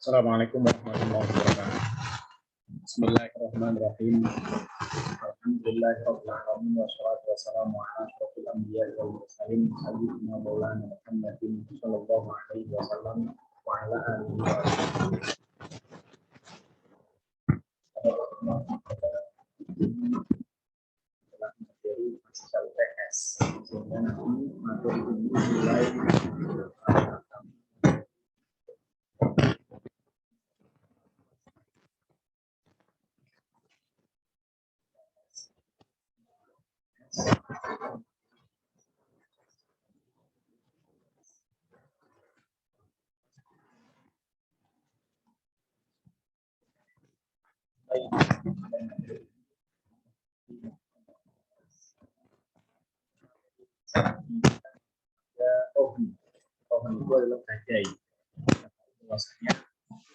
Assalamualaikum warahmatullahi wabarakatuh. Bismillahirrahmanirrahim. Alhamdulillahirabbil alamin wassalatu wassalamu ala asyrofil anbiya'i wal mursalin sayyidina maulana Muhammadin sallallahu alaihi wasallam wa ala alihi wa sahbihi. Materi Masal PS sehingga nanti materi ini mulai Rohani itu adalah bajai. Bahwasanya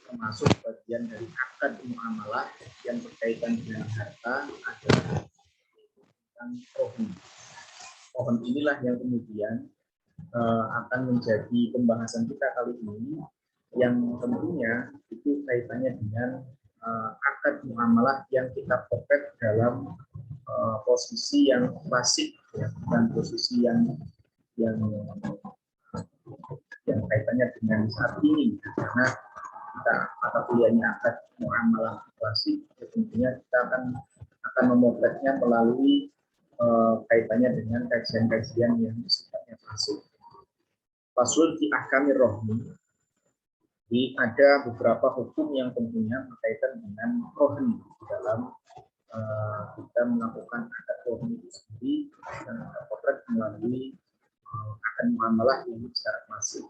termasuk bagian dari akad muamalah yang berkaitan dengan harta adalah tentang rohani. Rohani inilah yang kemudian akan menjadi pembahasan kita kali ini, yang tentunya itu kaitannya dengan akad muamalah yang kita potret dalam posisi yang klasik, ya, bukan posisi yang kaitannya dengan saat ini, karena kita mata kuliahnya akad muamalah klasik, tentunya kita akan memotretnya melalui kaitannya dengan kajian-kajian yang sifatnya klasik. Faslun fi ahkamir rohni. Jadi ada beberapa hukum yang tentunya berkaitan dengan rohni dalam kita melakukan akad rohni itu sendiri, dan kita potret melalui akad muamalah yang secara klasik.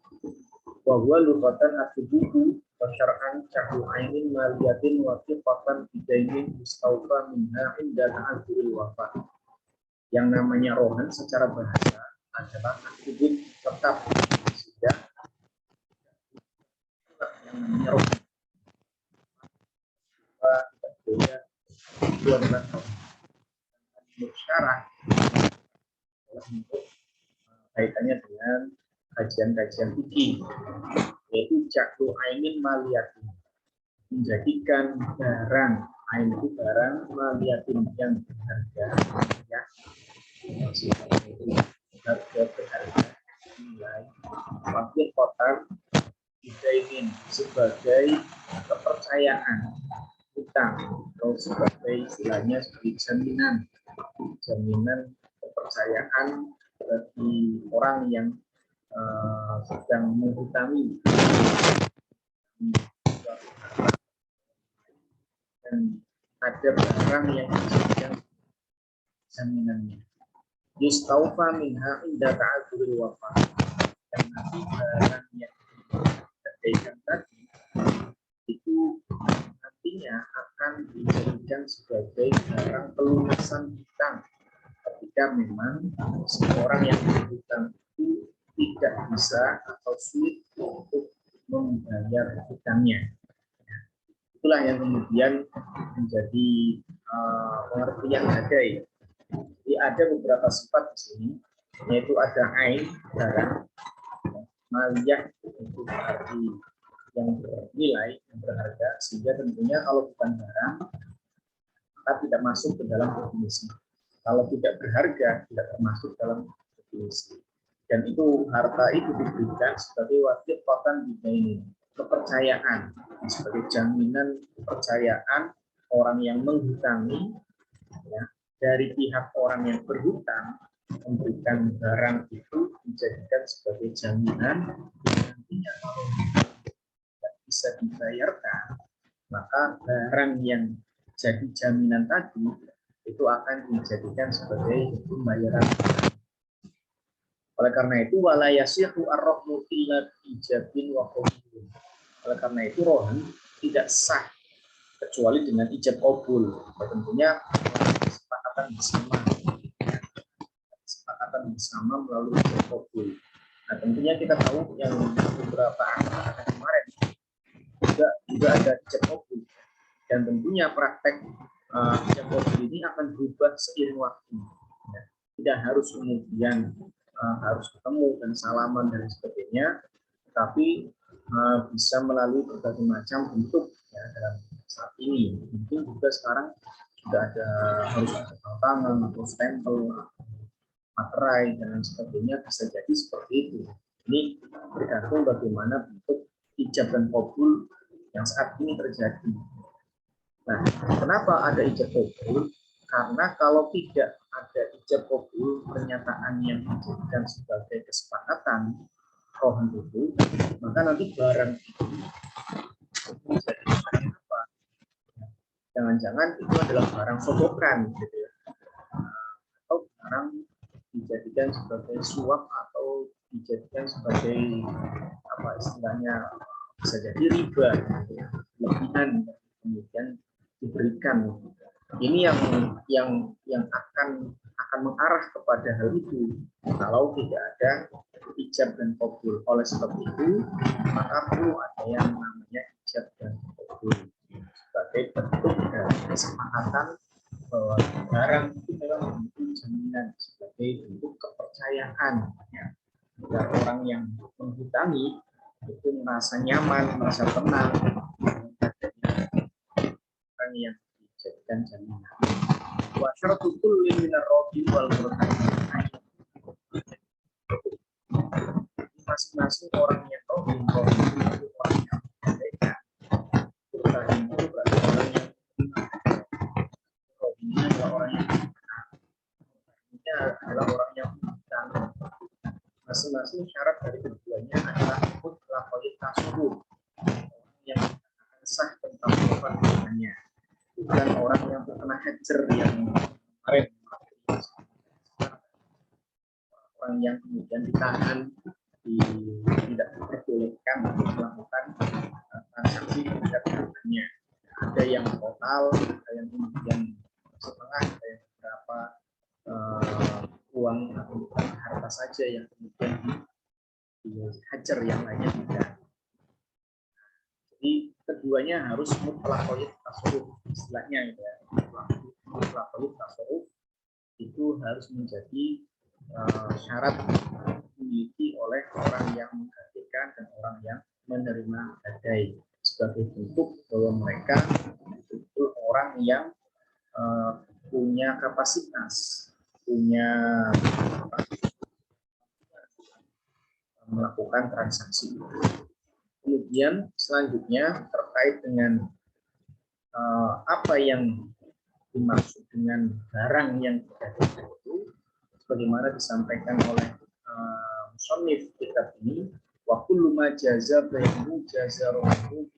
Wa huwa lughatan at-tubuhu wa syar'an cahyu ainin maliyatin wa fiqatan bidainin mustawfa minha inda ta'adzuril wafat. Yang namanya rohan secara bahasa adalah atribut tetap, sehingga yang namanya rohan itu adalah menurut syarah untuk kaitannya dengan kajian-kajian fikih, yaitu jaklu ainin maliyatin, menjadikan barang, ain itu barang, maliyatin yang berharga, ya, harga berharga nilai, wakil kotar bidainin sebagai kepercayaan utang, atau sebagai istilahnya sebagai jaminan kepercayaan bagi orang yang sedang menghutangi dan ada barang yang dijadikan jaminannya. Yustaufa minha inda ta'adzuril wafat, dan nanti barang yang dijadikan tadi itu nantinya akan dijadikan sebagai barang pelunasan hutang ketika memang seorang yang berhutang itu tidak bisa atau sulit untuk membayar hutangnya. Itulah yang kemudian menjadi pengertian hadai. Jadi ada beberapa sifat di sini, yaitu ada ain, barang, maliyah, itu berarti yang bernilai, yang berharga, sehingga tentunya kalau bukan barang, maka tidak masuk ke dalam definisi. Kalau tidak berharga, tidak termasuk dalam definisi. Dan itu harta itu diberikan sebagai wakil kotan bidainin, kepercayaan, sebagai jaminan kepercayaan orang yang menghutangi, ya, dari pihak orang yang berhutang, memberikan barang itu dijadikan sebagai jaminan nantinya kalau tidak bisa dibayarkan, maka barang yang jadi jaminan tadi itu akan dijadikan sebagai pembayaran. Oleh karena itu wala yasihu ar-rahmu illa ijabin wa qabul. Oleh karena itu rohan tidak sah kecuali dengan ijab qabul. Tentunya kesepakatan bersama melalui ijab qabul. Nah, tentunya kita tahu yang beberapa angka kemarin juga ada ijab qabul, dan tentunya praktek ijab qabul ini akan berubah seiring waktu. Ya, tidak harus kemudian harus ketemu dan salaman dan sebagainya, tapi bisa melalui berbagai macam bentuk ya, dalam saat ini. Mungkin juga sekarang sudah ada harus ada tanda tangan atau stempel, materai dan lain sebagainya, bisa jadi seperti itu. Ini bergantung bagaimana bentuk ijab dan qabul yang saat ini terjadi. Nah, kenapa ada ijab qabul? Karena kalau tidak ada ijab qabul, pernyataan yang dijadikan sebagai kesepakatan rohan itu, maka nanti barang itu menjadi apa? Jangan-jangan itu adalah barang sogokan, gitu ya. Atau barang dijadikan sebagai suap atau dijadikan sebagai apa istilahnya, bisa jadi riba, gitu ya, lebihan kemudian diberikan. Ini yang akan mengarah kepada hal itu kalau tidak ada ijab dan qabul. Oleh sebab itu, maka perlu ada yang namanya ijab dan qabul sebagai bentuk dari kesepakatan bahwa barang itu memang bentuk jaminan, sebagai bentuk kepercayaan ya, agar orang yang menghutangi itu merasa nyaman, merasa tenang, orang yang dijadikan jaminan. Wa syaratu kulli minar rabi wal murtad. Masing-masing orang yang robi itu orang yang berbeda. Murtad itu berarti orang yang robi ini adalah orang yang ini adalah orang yang bintang. Masing-masing syarat dari keduanya adalah mutlaqul tasawuf, yang akan sah tentang perbuatannya, bukan orang yang terkena hajar yang kemarin, orang yang kemudian ditahan, tidak diperbolehkan untuk melakukan transaksi terhadap hartanya. Ada yang total, ada yang kemudian setengah, ada yang beberapa uang atau harta saja yang kemudian dihajar, yang lainnya tidak. Jadi keduanya harus mutlaqul tasawuf, istilahnya ya. Mutlaqul tasawuf itu harus menjadi syarat dimiliki oleh orang yang menggadaikan dan orang yang menerima gadai, sebagai bentuk bahwa mereka itu orang yang punya kapasitas, punya melakukan transaksi. Kemudian selanjutnya terkait dengan apa yang dimaksud dengan barang yang digadaikan itu, sebagaimana disampaikan oleh musannif kitab ini, wa kullu ma jaza bainahu jazaruhu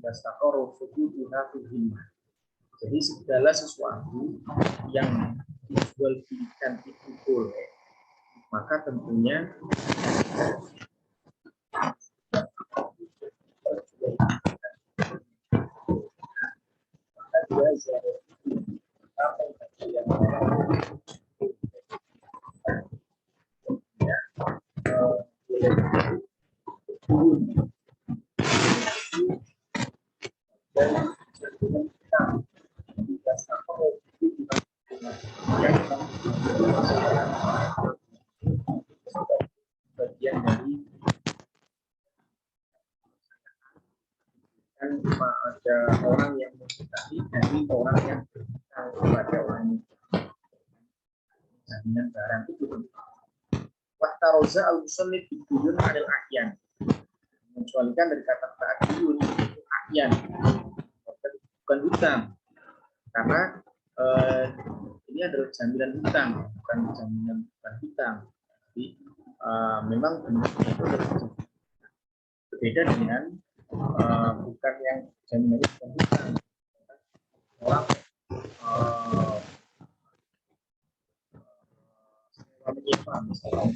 bastaqaru futuha fi himmah. Jadi segala sesuatu yang dijual belikan itu boleh, maka tentunya bagian dari kan ada orang yang mengikuti dari orang yang berhutang kepada orang jaminan barang itu. Wahtaroza al-musannif biduyun anil ahyan, mencualikan dari kata ta'diyun itu ahyan, bukan hutang, karena ini adalah jaminan hutang, bukan jaminan bukan hutang. Jadi memang bentuknya itu berbeda dengan bukan yang jaminan bukan hutang. Orang menyewa misalnya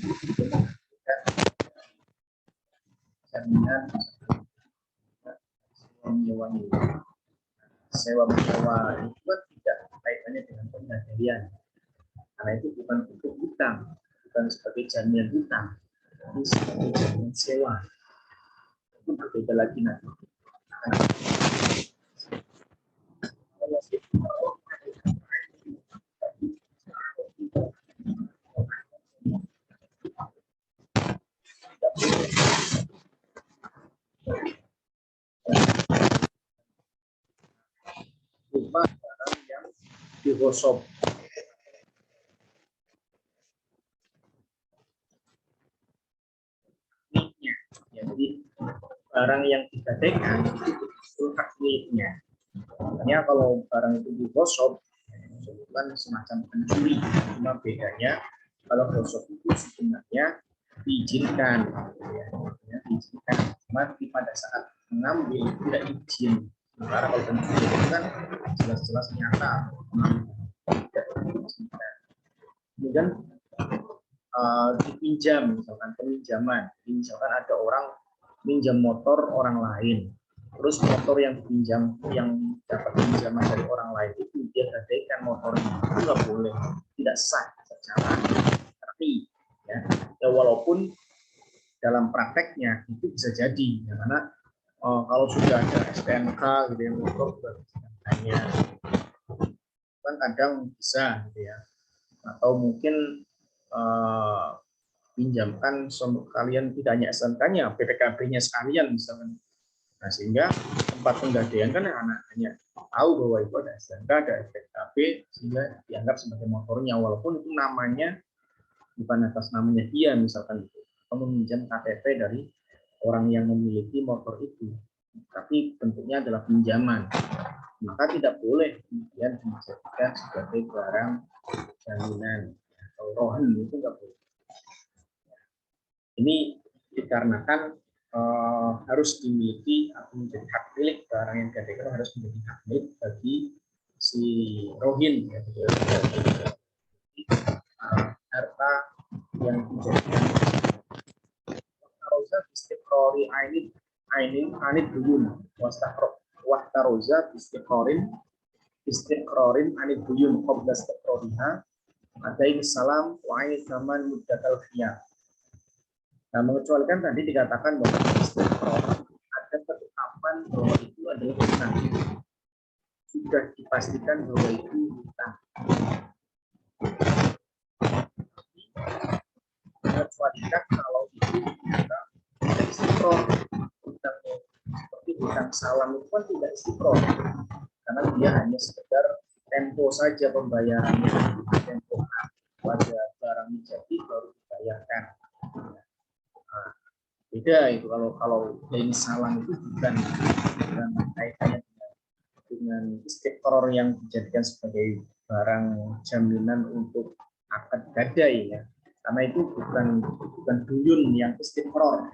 jaminan sewa menyewa itu tidak kaitannya dengan penggadaian, karena itu bukan untuk hutang, bukan sebagai jaminan hutang, tapi sebagai jaminan sewa. Itu berbeda lagi nanti. berupa barang yang digosok. Miliknya, ya, jadi barang yang digadaikan itu hak miliknya. Makanya kalau barang itu digosok, itu kan semacam pencuri. Cuma bedanya kalau gosok itu sebenarnya diizinkan, ya, diizinkan. Cuma pada saat mengambil tidak izin. Sementara kalau pencuri itu kan jelas-jelas nyata tidak diizinkan. Kemudian dipinjam, misalkan peminjaman. Jadi misalkan ada orang pinjam motor orang lain, terus motor yang dipinjam, yang dapat pinjaman dari orang lain itu dia gadaikan motornya, itu nggak boleh, tidak sah secara resmi, ya. Ya walaupun dalam prakteknya itu bisa jadi, ya, karena kalau sudah ada STNK gitu ya, motor sudah hanya kan kadang bisa gitu ya, atau mungkin pinjamkan kalian tidak hanya SMK-nya, PPKB-nya sekalian misalnya. Nah, sehingga tempat penggadaian kan anak-anaknya tahu bahwa itu ada SMK, ada PPKB, sehingga dianggap sebagai motornya, walaupun itu namanya bukan atas namanya dia misalkan itu. Kamu meminjam KTP dari orang yang memiliki motor itu, tapi bentuknya adalah pinjaman. Maka tidak boleh kemudian dijadikan sebagai barang jaminan atau rohan, itu nggak boleh. Ini dikarenakan harus dimiliki atau menjadi hak milik, barang yang digadaikan harus menjadi hak milik bagi si rohin, ya, harta yang dijadikan wahtaroza istiqrori ainid duyun wahtaroza istiqrorin anid duyun qabla istiqroriha adai salam wa ainid zaman muddatal khiyar. Nah, mengecualikan tadi dikatakan bahwa ada ketetapan bahwa itu adalah hutang. Sudah dipastikan bahwa itu hutang. Mengecualikan kalau itu tidak istiqror, hutang seperti hutang salam itu kan tidak istiqror, karena dia hanya sekedar tempo saja pembayarannya, tempo pada barang jadi baru dibayarkan. Beda itu kalau dain salam itu bukan kaitannya dengan istiqror yang dijadikan sebagai barang jaminan untuk akad gadai, ya, karena itu bukan duyun yang istiqror,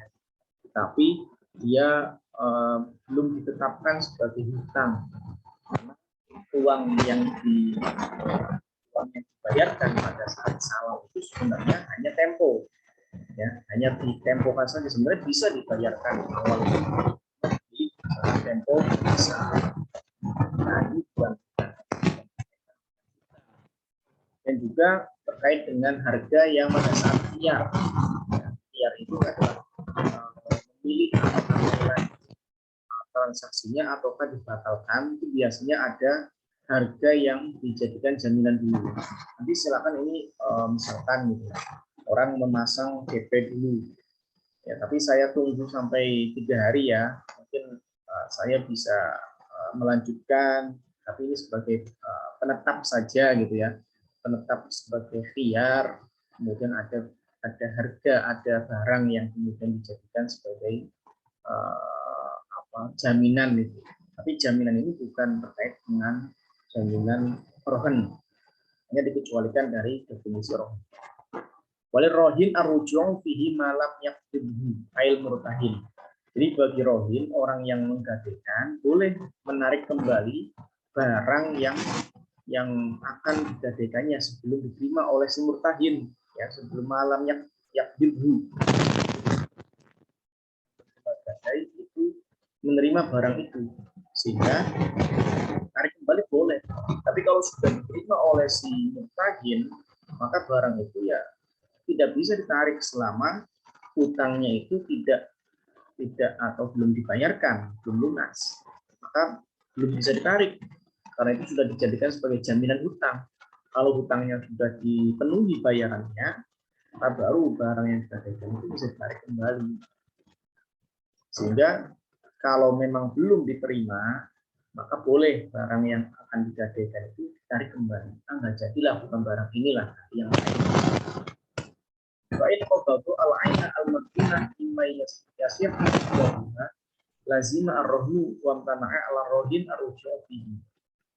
tapi dia belum ditetapkan sebagai hutang, karena uang yang dibayarkan pada saat salam itu sebenarnya hanya tempo. Ya, hanya di tempo saja, sebenarnya bisa dibayarkan awal di tempo bisa. Nah, ini dan juga terkait dengan harga yang pada saat khiyar. Khiyar itu adalah memilih apakah transaksinya ataukah dibatalkan. Itu biasanya ada harga yang dijadikan jaminan dulu. Nanti silakan ini misalkan gitu, orang memasang DP dulu, ya, tapi saya tunggu sampai 3 hari ya, mungkin saya bisa melanjutkan, tapi ini sebagai penetap saja gitu ya, penetap sebagai khiyar. Kemudian ada harga, ada barang yang kemudian dijadikan sebagai jaminan itu. Tapi jaminan ini bukan terkait dengan jaminan rohan, hanya dikecualikan dari definisi rohan. Wali rohin arujung fihi malam yaktibhu ail murtahin. Jadi bagi rohin, orang yang menggadaikan boleh menarik kembali barang yang akan digadaikannya sebelum diterima oleh si murtahin, ya, sebelum malam yaktibhu. Gadai itu menerima barang itu, sehingga tarik kembali boleh. Tapi kalau sudah diterima oleh si murtahin, maka barang itu ya tidak bisa ditarik selama utangnya itu tidak atau belum dibayarkan, belum lunas, maka belum bisa ditarik, karena itu sudah dijadikan sebagai jaminan hutang. Kalau hutangnya sudah dipenuhi bayarannya, maka baru barang yang digadaikan itu bisa ditarik kembali. Sehingga Kalau memang belum diterima, maka boleh barang yang akan digadaikan itu ditarik kembali. Nggak jadilah, bukan barang inilah yang lain. Baik qadatu al-aina al-madinah imma yasih lazima ar-rahnu wa amtana'a ala-rahin ar-rujuu fihi.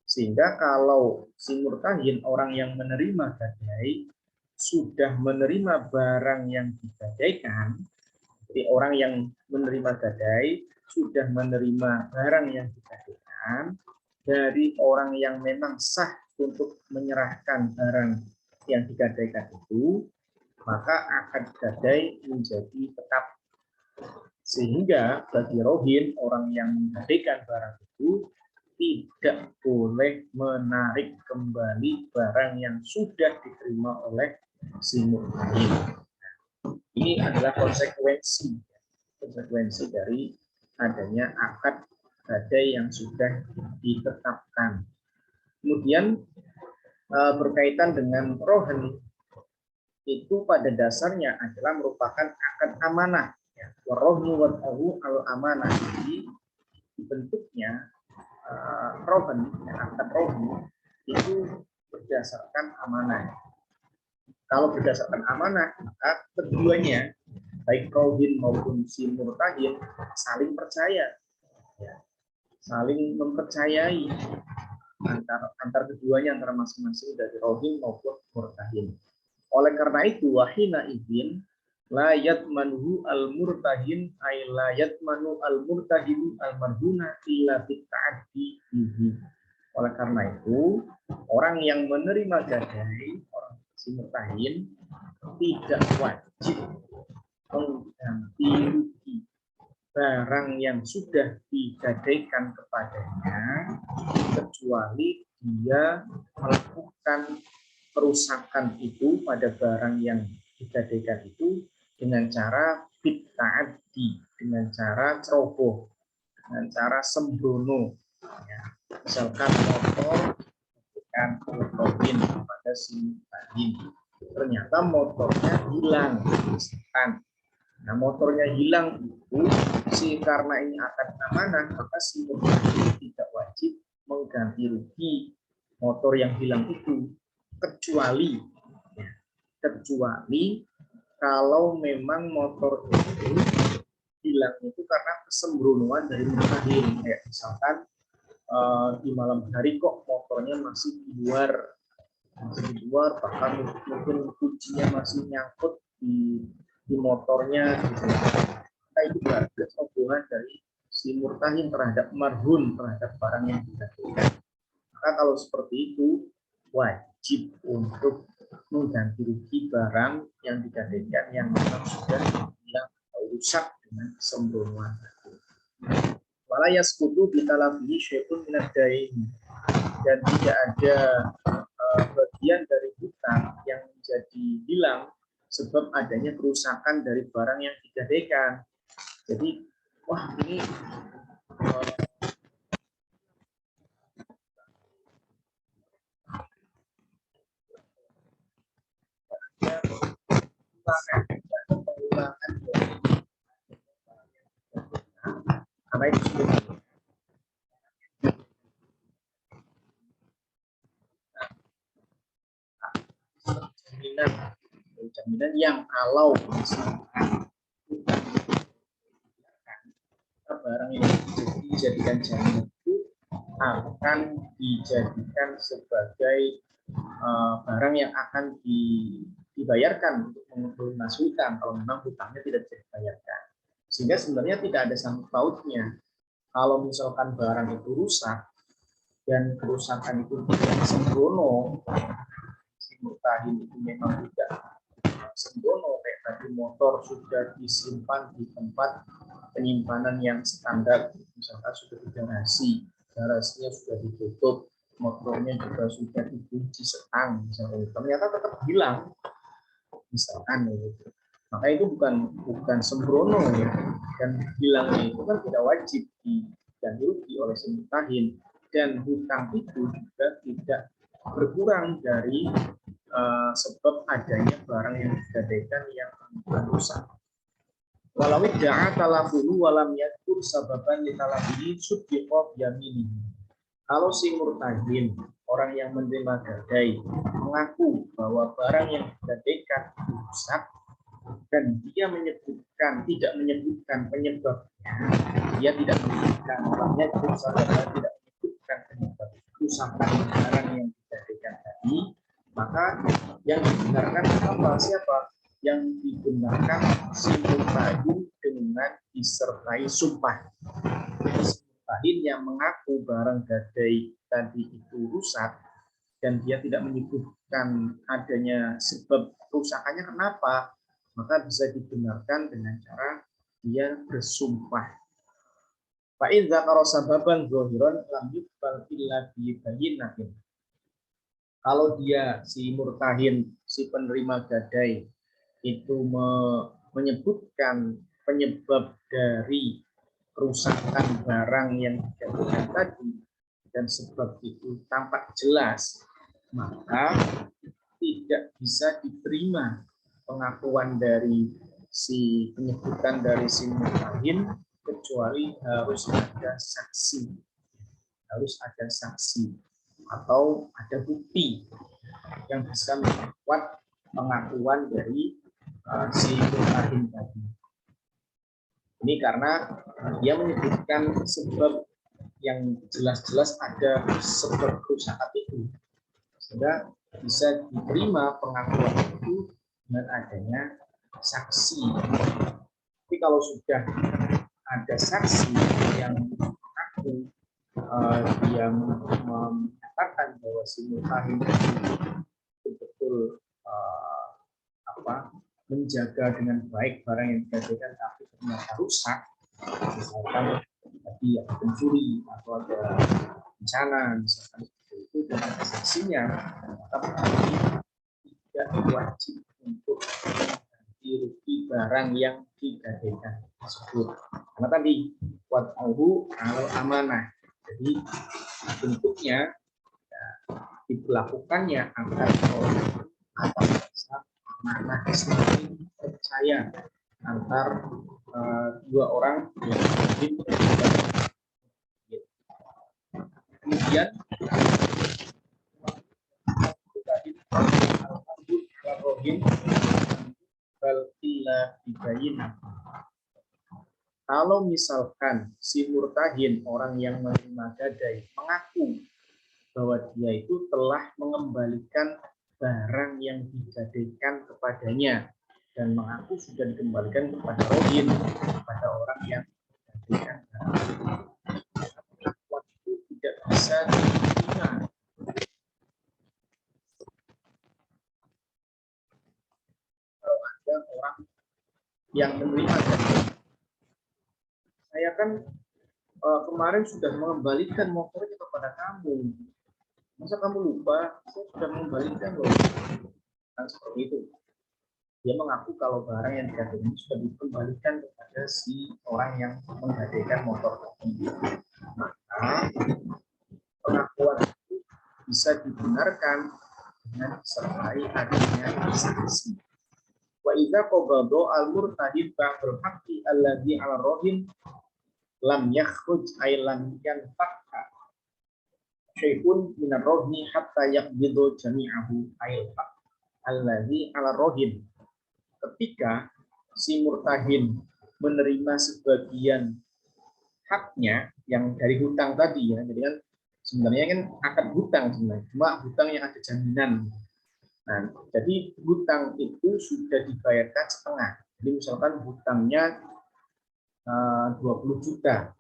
Sehingga kalau si murtahin, orang yang menerima gadai, sudah menerima barang yang digadaikan, jadi orang yang menerima gadai sudah menerima barang yang digadaikan dari orang yang memang sah untuk menyerahkan barang yang digadaikan itu, maka akad gadai menjadi tetap. Sehingga bagi rohin, orang yang menggadaikan barang itu tidak boleh menarik kembali barang yang sudah diterima oleh si murtahin. Ini adalah konsekuensi dari adanya akad gadai yang sudah ditetapkan. Kemudian berkaitan dengan rohen, itu pada dasarnya adalah merupakan akad amanah. Warohnu watahu al-amanah. Jadi bentuknya rohen, akad rohen itu berdasarkan amanah. Kalau berdasarkan amanah, maka keduanya, baik rohin maupun si murtahin, saling percaya, saling mempercayai antar keduanya, antara masing-masing dari rohin maupun murtahin. Oleh karena itu, wahina izin la yatmanhu al-murtahin ay la yatmanu al-murtahin al-marhuna illa bitta'addi bihi. Oleh karena itu, orang yang menerima gadai, orang si murtahin, tidak wajib mengganti rugi barang yang sudah digadaikan kepadanya, kecuali dia melakukan kerusakan itu pada barang yang digadaikan itu dengan cara bitta'addi, dengan cara ceroboh, dengan cara sembrono. Ya. Misalkan motor kan rohin pada si murtahin, ternyata motornya hilang. Nah, motornya hilang itu karena ini akad amanah, maka si murtahin tidak wajib mengganti rugi motor yang hilang itu, kecuali kalau memang motor itu hilang itu karena kesembronoan dari murtahin. Kayak misalkan di malam hari kok motornya masih di luar, bahkan mungkin kuncinya masih nyangkut di motornya gitu. Nah, itu berarti hubungan dari si murtahin terhadap marhun, terhadap barang yang digadaikan. Maka kalau seperti itu wajib untuk mengganti rugi barang yang digadaikan yang memang sudah hilang atau rusak dengan kesembronoan. Wala yasqutu bi talabihi syai'un minad dain, dan tidak ada bagian dari hutang yang menjadi hilang sebab adanya kerusakan dari barang yang digadaikan. Jadi, wah ini pengulangan karena itu sudah jaminan yang kalau misalkan barang yang dijadikan jaminan itu akan dijadikan sebagai barang yang akan dibayarkan untuk melunasi hutang kalau memang hutangnya tidak bisa dibayarkan. Sehingga sebenarnya tidak ada sangkut pautnya. Kalau misalkan barang itu rusak dan kerusakan itu tidak sembrono, si murtahin itu memang tidak sembrono, kayak tadi motor sudah disimpan di tempat penyimpanan yang standar, misalkan sudah di garasinya sudah ditutup, motornya juga sudah dikunci setang, misalnya ternyata tetap hilang, misalkan gitu. Maka itu bukan sembrono ya, dan hilangnya itu kan tidak wajib diganti rugi oleh si murtahin, dan hutang itu juga tidak berkurang dari sebab adanya barang yang digadaikan yang rusak. Walau idda'a talafuhu walam yadkur sababan li talafihi suddiqa biyaminihi. Kalau si murtahin, orang yang menerima gadai, mengaku bahwa barang yang digadaikan rusak dan dia tidak menyebutkan penyebabnya, dia tidak menyebutkan, orangnya tidak menyebutkan penyebab kerusakan barang yang digadaikan tadi, maka yang dibenarkan apa? Siapa? Yang dibenarkan si murtahin dengan disertai sumpah. Murtahin yang mengaku barang gadai tadi itu rusak dan dia tidak menyebutkan adanya sebab kerusakannya kenapa, maka bisa dibenarkan dengan cara dia bersumpah. Fa in dzakara sababan zahiran lam yuqbal illa bi bayyinatin. Kalau dia si murtahin, si penerima gadai itu menyebutkan penyebab dari kerusakan barang yang digadaikan tadi dan sebab itu tampak jelas, maka tidak bisa diterima pengakuan dari si penyebutan dari si murtahin kecuali harus ada saksi, atau ada bukti yang bisa membuat pengakuan dari si murtahin tadi. Ini karena dia menyebutkan sebab yang jelas-jelas ada sebab kerusakan itu, sehingga bisa diterima pengakuan itu dengan adanya saksi. Tapi kalau sudah ada saksi yang mengaku dia mengatakan bahwa si murtahin betul-betul menjaga dengan baik barang yang digadaikan tapi ternyata rusak, misalkan tadi ada pencuri atau ada bencana misalkan itu dan ada saksinya, maka berarti tidak wajib untuk mengganti rugi barang yang digadaikan tersebut. Karena tadi wad'uhu al amanah, jadi bentuknya ya, diberlakukannya agar orang atas amanah saling percaya antar dua orang yang kemudian kalau misalkan si murtahin, orang yang menerima gadai, mengaku bahwa dia itu telah mengembalikan barang yang digadaikan kepadanya dan mengaku sudah dikembalikan kepada rohin, kepada orang yang digadaikan barang, waktu tidak bisa diterima. Kalau ada orang yang menerima gadai, saya kan kemarin sudah mengembalikan motornya kepada kamu, masa kamu lupa? Saya sudah mengembalikan loh. Kan seperti itu. Dia mengaku kalau barang yang digadaikan sudah dikembalikan kepada si orang yang menggadaikan motor tadi. Maka pengakuan itu bisa dibenarkan dengan disertai adanya saksi. Wa idza qabada al-murtahid ba'dul haqqi alladhi 'ala rohin lam yakhruj ay lam yanfa'ha syai'un min ar-rohni hatta yaqbidu jami'ahu ayil haq alladhi 'ala rohin. Ketika si murtahin menerima sebagian haknya yang dari hutang tadi ya, jadi kan sebenarnya kan akad hutang sebenarnya, cuma hutang yang ada jaminan. Nah, jadi hutang itu sudah dibayarkan setengah. Jadi misalkan hutangnya 20 juta,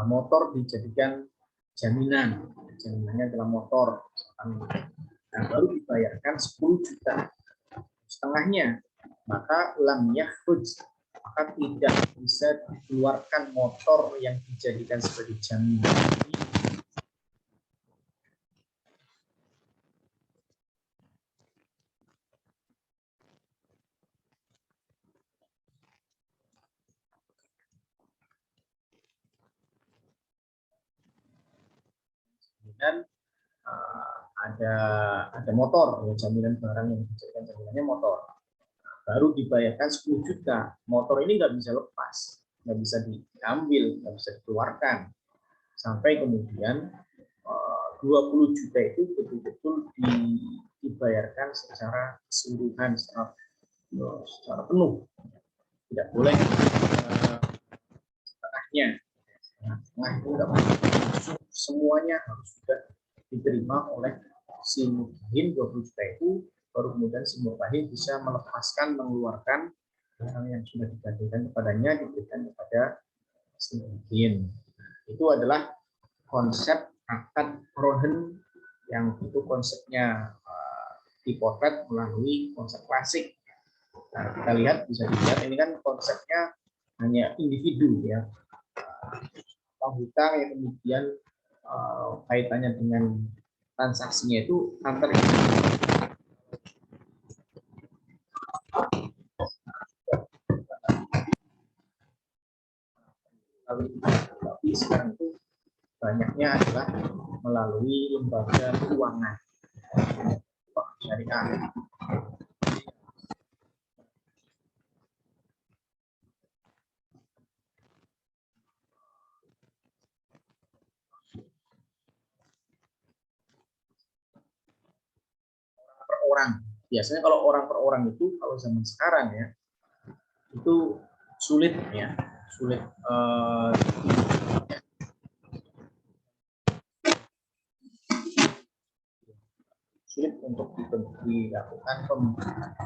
motor dijadikan jaminan, jaminannya adalah motor, nah, baru dibayarkan 10 juta, setengahnya, maka lam yakhruj, maka tidak bisa dikeluarkan motor yang dijadikan sebagai jaminan. Dan ada motor, ya, jaminan barang yang dijadikan jaminannya motor. baru dibayarkan 10 juta. Motor ini nggak bisa lepas, nggak bisa diambil, nggak bisa dikeluarkan. Sampai kemudian 20 juta itu betul-betul dibayarkan secara keseluruhan, secara penuh. Tidak boleh setengahnya. Nah, itu nggak boleh. Semuanya harus sudah diterima oleh si mudahin 20 juta itu, baru kemudian si mudahin bisa melepaskan, mengeluarkan barang yang sudah digantikan kepadanya, diberikan kepada si mudahin. Itu adalah konsep akad rohen yang itu konsepnya dipotret melalui konsep klasik. Nah, kita lihat, bisa dilihat ini kan konsepnya hanya individu ya, hutang yang kemudian kaitannya dengan transaksinya itu antar individu. Tapi sekarang itu banyaknya adalah melalui lembaga keuangan syariah. Per orang. Biasanya kalau orang per orang itu kalau zaman sekarang ya itu sulit ya, sulit sulit untuk dilakukan pembukaan.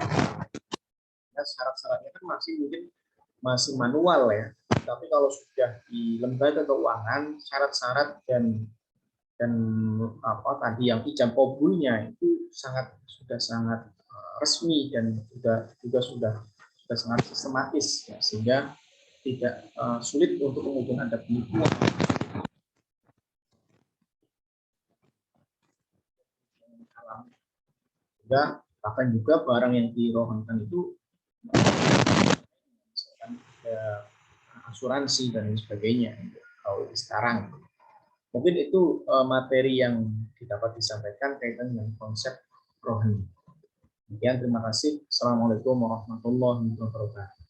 Syarat-syaratnya kan masih mungkin masih manual ya. Tapi kalau sudah di lembaga keuangan, syarat-syarat dan apa tadi yang ijab kabulnya itu sudah sangat resmi dan juga sudah sangat sistematis ya, sehingga tidak sulit untuk kemudian ada penipuan. Sehingga bahkan juga barang yang dirohankan itu misalkan asuransi dan sebagainya kalau sekarang. Mungkin itu materi yang dapat disampaikan kaitan dengan konsep rohani. Demikian, terima kasih. Assalamualaikum warahmatullahi wabarakatuh.